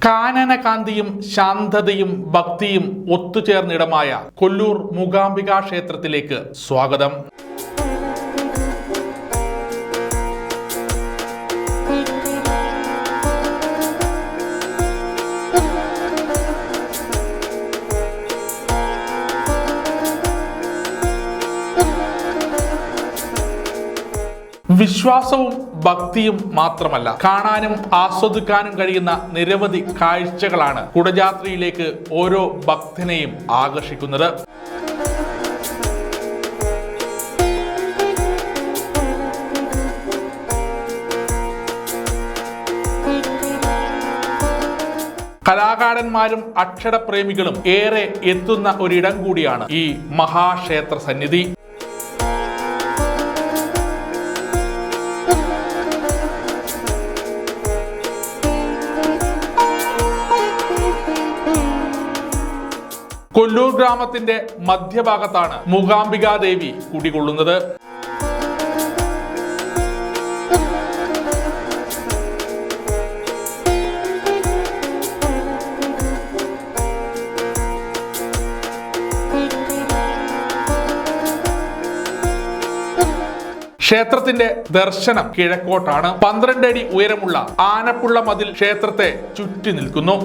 കാനനകാന്തിയും ശാന്തതയും ഭക്തിയും ഒത്തുചേർന്നിടമായ കൊല്ലൂർ മൂകാംബിക ക്ഷേത്രത്തിലേക്ക് സ്വാഗതം. വിശ്വാസവും ഭക്തിയും മാത്രമല്ല, കാണാനും ആസ്വദിക്കാനും കഴിയുന്ന നിരവധി കാഴ്ചകളാണ് കുടജാദ്രിയിലേക്ക് ഓരോ ഭക്തനെയും ആകർഷിക്കുന്നത്. കലാകാരന്മാരും അക്ഷരപ്രേമികളും ഏറെ എത്തുന്ന ഒരിടം കൂടിയാണ് ഈ മഹാക്ഷേത്ര സന്നിധി. കൊല്ലൂർ ഗ്രാമത്തിന്റെ മധ്യഭാഗത്താണ് മൂകാംബികാ ദേവി കുടികൊള്ളുന്നത്. ക്ഷേത്രത്തിന്റെ ദർശനം കിഴക്കോട്ടാണ്. 12 അടി ഉയരമുള്ള ആനപ്പുള്ള മതിൽ ക്ഷേത്രത്തെ ചുറ്റി നിൽക്കുന്നു.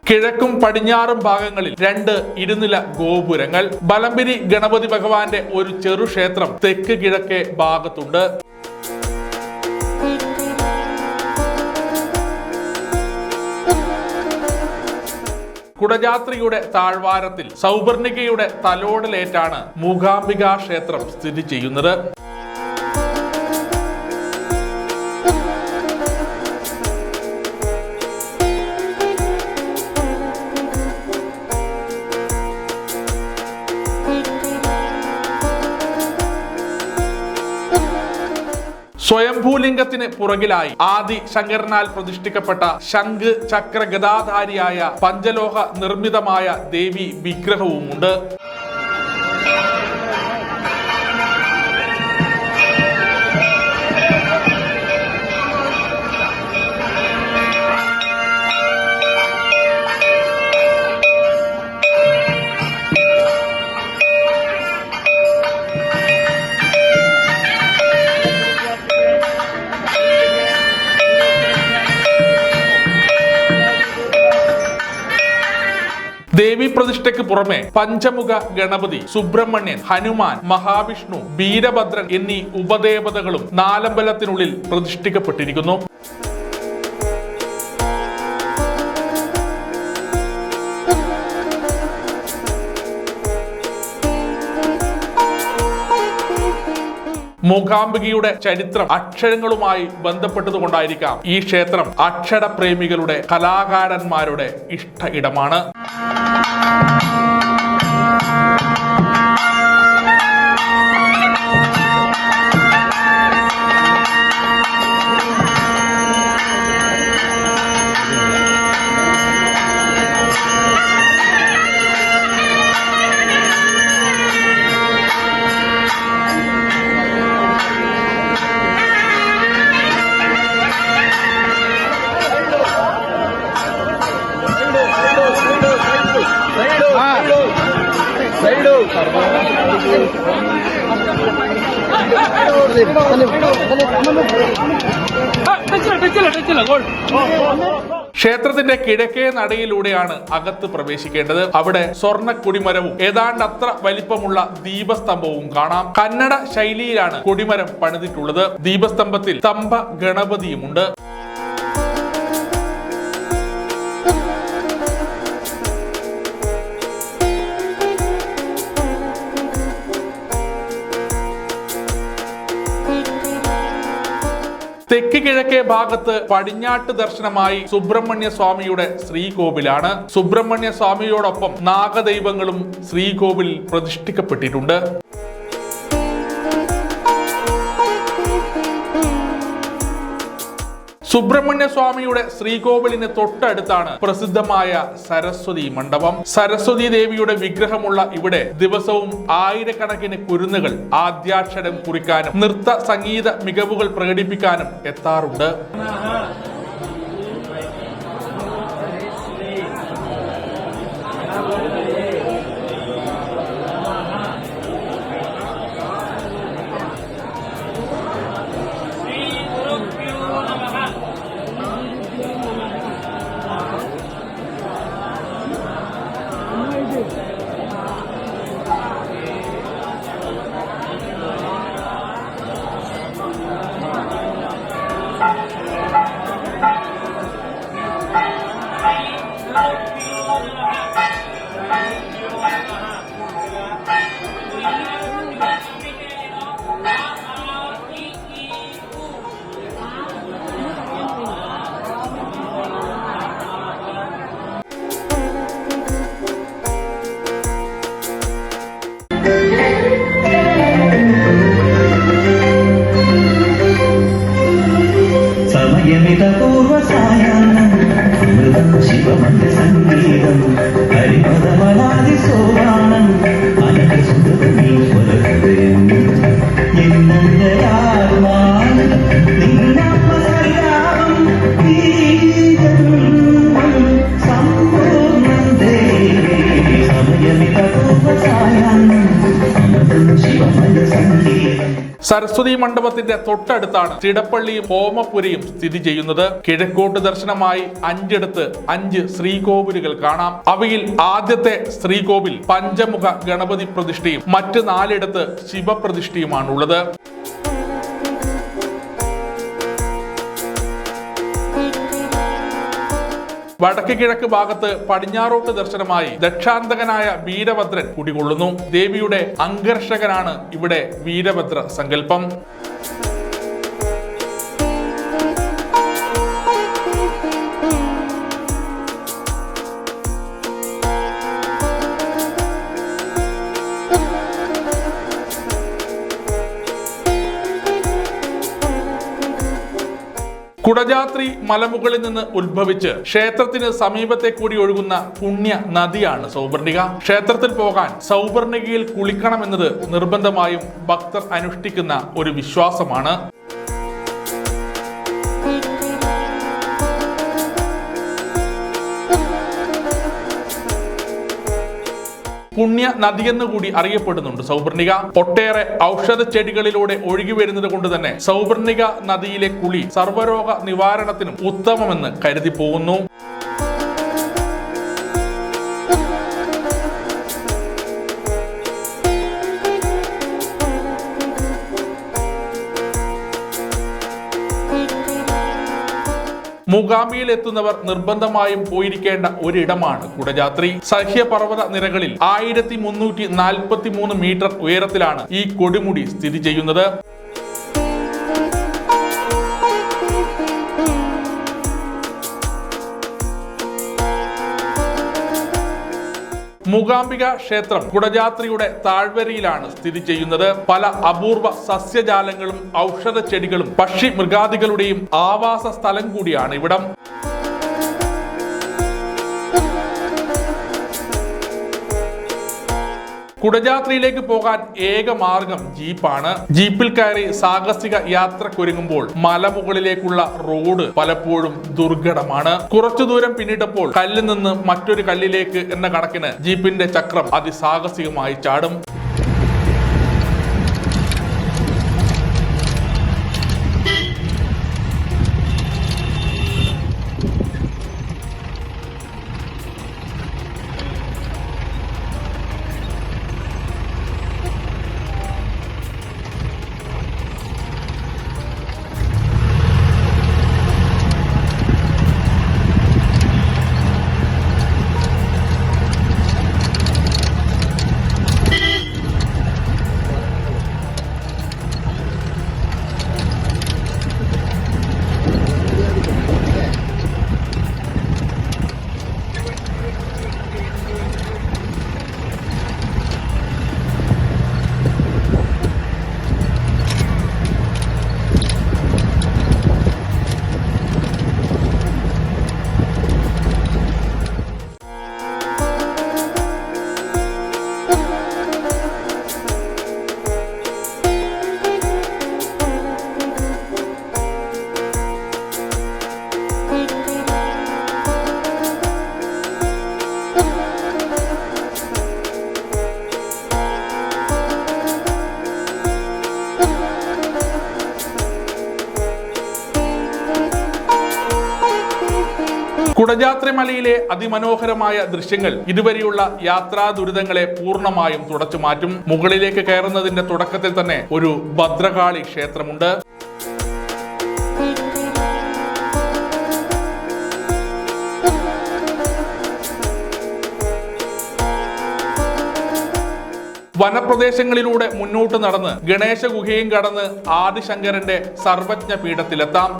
കിഴക്കും പടിഞ്ഞാറും ഭാഗങ്ങളിൽ 2 ഇരുനില ഗോപുരങ്ങൾ. ബലംപിരി ഗണപതി ഭഗവാന്റെ ഒരു ചെറു ക്ഷേത്രം തെക്ക് കിഴക്കേ ഭാഗത്തുണ്ട്. കുടജാദ്രിയുടെ താഴ്വാരത്തിൽ സൗപർണികയുടെ തലോടലേറ്റാണ് മൂകാംബികാ ക്ഷേത്രം സ്ഥിതി ചെയ്യുന്നത്. സ്വയംഭൂലിംഗത്തിന് പുറകിലായി ആദി ശങ്കരനാൽ പ്രതിഷ്ഠിക്കപ്പെട്ട ശംഖ് ചക്ര ഗദാധാരിയായ പഞ്ചലോഹ നിർമ്മിതമായ ദേവി വിഗ്രഹവുമുണ്ട്. ദേവി പ്രതിഷ്ഠയ്ക്ക് പുറമെ പഞ്ചമുഖ ഗണപതി, സുബ്രഹ്മണ്യൻ, ഹനുമാൻ, മഹാവിഷ്ണു, വീരഭദ്രൻ എന്നീ ഉപദേവതകളും നാലമ്പലത്തിനുള്ളിൽ പ്രതിഷ്ഠിക്കപ്പെട്ടിരിക്കുന്നു. മൂകാംബികയുടെ ചരിത്രം അക്ഷരങ്ങളുമായി ബന്ധപ്പെട്ടതുകൊണ്ടായിരിക്കാം ഈ ക്ഷേത്രം അക്ഷരപ്രേമികളുടെ കലാകാരന്മാരുടെ ഇഷ്ട ഇടമാണ്. ക്ഷേത്രത്തിന്റെ കിഴക്കേ നടയിലൂടെയാണ് അകത്ത് പ്രവേശിക്കേണ്ടത്. അവിടെ സ്വർണ്ണ കൊടിമരവും ഏതാണ്ടത്ര വലിപ്പമുള്ള ദീപസ്തംഭവും കാണാം. കന്നഡ ശൈലിയിലാണ് കൊടിമരം പണിതിട്ടുള്ളത്. ദീപസ്തംഭത്തിൽ സ്തംഭ ഗണപതിയുമുണ്ട്. തെക്ക് കിഴക്കേ ഭാഗത്ത് പടിഞ്ഞാട്ട് ദർശനമായി സുബ്രഹ്മണ്യ സ്വാമിയുടെ ശ്രീകോവിലാണ്. സുബ്രഹ്മണ്യ സ്വാമിയോടൊപ്പം നാഗദൈവങ്ങളും ശ്രീകോവിലിൽ പ്രതിഷ്ഠിക്കപ്പെട്ടിട്ടുണ്ട്. സുബ്രഹ്മണ്യ സ്വാമിയുടെ ശ്രീകോവിലിന് തൊട്ടടുത്താണ് പ്രസിദ്ധമായ സരസ്വതി മണ്ഡപം. സരസ്വതി ദേവിയുടെ വിഗ്രഹമുള്ള ഇവിടെ ദിവസവും ആയിരക്കണക്കിന് കുരുന്നുകൾ ആദ്യാക്ഷരം കുറിക്കാനും നൃത്ത സംഗീത മികവുകൾ പ്രകടിപ്പിക്കാനും എത്താറുണ്ട്. സംഗീതം ഹരിപദമലാതി സോപാനം അനക സുന്ദരീശ്വര ഹൃദയം എന്നെ ആത്മാൻ നിന്നപ്പസയാം സമ്പൂർണ്ണം ദേവി സമയമിത പൂർവസായം അമൃതം ശിവമയ സംഗീതം. സരസ്വതി മണ്ഡപത്തിന്റെ തൊട്ടടുത്താണ് തിടപ്പള്ളിയും ഹോമപുരയും സ്ഥിതി ചെയ്യുന്നത്. കിഴക്കോട്ട് ദർശനമായി 5 ശ്രീകോവിലുകൾ കാണാം. അവയിൽ ആദ്യത്തെ ശ്രീകോവിൽ പഞ്ചമുഖ ഗണപതി പ്രതിഷ്ഠയും മറ്റ് 4 ശിവപ്രതിഷ്ഠയുമാണുള്ളത്. വടക്ക് കിഴക്ക് ഭാഗത്ത് പടിഞ്ഞാറോട്ട് ദർശനമായി ദക്ഷാന്തകനായ വീരഭദ്രൻ കുടികൊള്ളുന്നു. ദേവിയുടെ അംഗർഷകനാണ് ഇവിടെ വീരഭദ്ര സങ്കല്പം. കുടജാത്രി മലമുകളിൽ നിന്ന് ഉത്ഭവിച്ച് ക്ഷേത്രത്തിന് സമീപത്തെ കൂടി ഒഴുകുന്ന പുണ്യ നദിയാണ് സൗപർണിക. ക്ഷേത്രത്തിൽ പോകാൻ സൗപർണികയിൽ കുളിക്കണമെന്നത് നിർബന്ധമായും ഭക്തർ അനുഷ്ഠിക്കുന്ന ഒരു വിശ്വാസമാണ്. പുണ്യ നദിയെന്ന് കൂടി അറിയപ്പെടുന്നുണ്ട് സൗപർണിക. ഒട്ടേറെ ഔഷധ ചെടികളിലൂടെ ഒഴുകി വരുന്നത് കൊണ്ട് തന്നെ സൗപർണിക നദിയിലെ കുളി സർവ്വരോഗ നിവാരണത്തിനും ഉത്തമമെന്ന് കരുതി പോകുന്നു. മൂകാംബിയിൽ എത്തുന്നവർ നിർബന്ധമായും പോയിരിക്കേണ്ട ഒരിടമാണ് കുടജാത്രി. സഹ്യപർവ്വത നിരകളിൽ 1343 മീറ്റർ ഉയരത്തിലാണ് ഈ കൊടുമുടി സ്ഥിതി ചെയ്യുന്നത്. മൂകാംബിക ക്ഷേത്രം കുടജാത്രിയുടെ താഴ്വരയിലാണ് സ്ഥിതി ചെയ്യുന്നത്. പല അപൂർവ സസ്യജാലങ്ങളും ഔഷധ ചെടികളും പക്ഷി മൃഗാദികളുടെയും ആവാസ സ്ഥലം കൂടിയാണ് ഇവിടം. കുടജാത്രിയിലേക്ക് പോകാൻ ഏക മാർഗം ജീപ്പാണ്. ജീപ്പിൽ കയറി സാഹസിക യാത്രക്കൊരുങ്ങുമ്പോൾ മലമുകളിലേക്കുള്ള റോഡ് പലപ്പോഴും ദുർഘടമാണ്. കുറച്ചു ദൂരം പിന്നിട്ടപ്പോൾ കല്ലിൽ നിന്ന് മറ്റൊരു കല്ലിലേക്ക് എന്ന കണക്കിന് ജീപ്പിന്റെ ചക്രം അതിസാഹസികമായി ചാടും. കുടജാദ്രി മലയിലെ അതിമനോഹരമായ ദൃശ്യങ്ങൾ ഇതുവരെയുള്ള യാത്രാ ദുരിതങ്ങളെ പൂർണ്ണമായും തുടച്ചു മാറ്റും. മുകളിലേക്ക് കയറുന്നതിന്റെ തുടക്കത്തിൽ തന്നെ ഒരു ഭദ്രകാളി ക്ഷേത്രമുണ്ട്. വനപ്രദേശങ്ങളിലൂടെ മുന്നോട്ട് നടന്ന് ഗണേശ ഗുഹയും കടന്ന് ആദിശങ്കരന്റെ സർവജ്ഞ പീഠത്തിലെത്താം.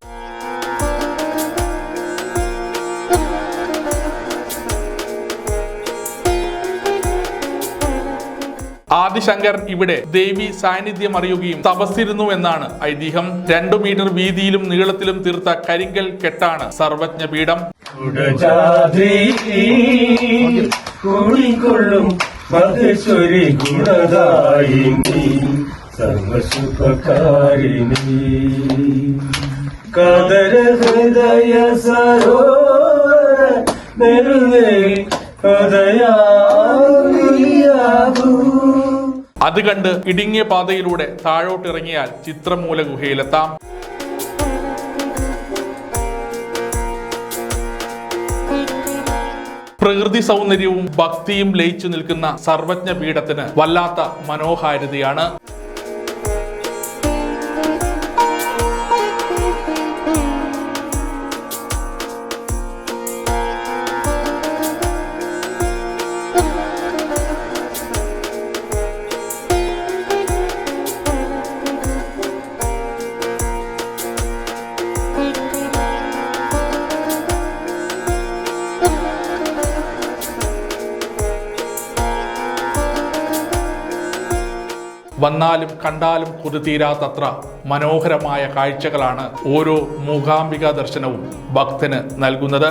ആദിശങ്കരൻ ഇവിടെ ദേവി സാന്നിധ്യം അറിയുകയും തപസ്സിരുന്നു എന്നാണ് ഐതിഹ്യം. 2 മീറ്റർ വീതിയിലും നീളത്തിലും തീർത്ത കരിങ്കൽ കെട്ടാണ് സർവജ്ഞ പീഠം. മഹേശ്വരി ഗുണദായിനി സർവസുഖകാരിണി കദര ഹൃദയ സരോവര നെരുനേൽ ഹൃദയാഭൂ. അത് കണ്ട് ഇടുങ്ങിയ പാതയിലൂടെ താഴോട്ടിറങ്ങിയാൽ ചിത്രമൂല ഗുഹയിലെത്താം. പ്രകൃതി സൗന്ദര്യവും ഭക്തിയും ലയിച്ചു നിൽക്കുന്ന സർവജ്ഞ പീഠത്തിന് വല്ലാത്ത മനോഹാരിതയാണ്. വന്നാലും കണ്ടാലും കൊതിതീരാത്തത്ര മനോഹരമായ കാഴ്ചകളാണ് ഓരോ മൂകാംബിക ദർശനവും ഭക്തന് നൽകുന്നത്.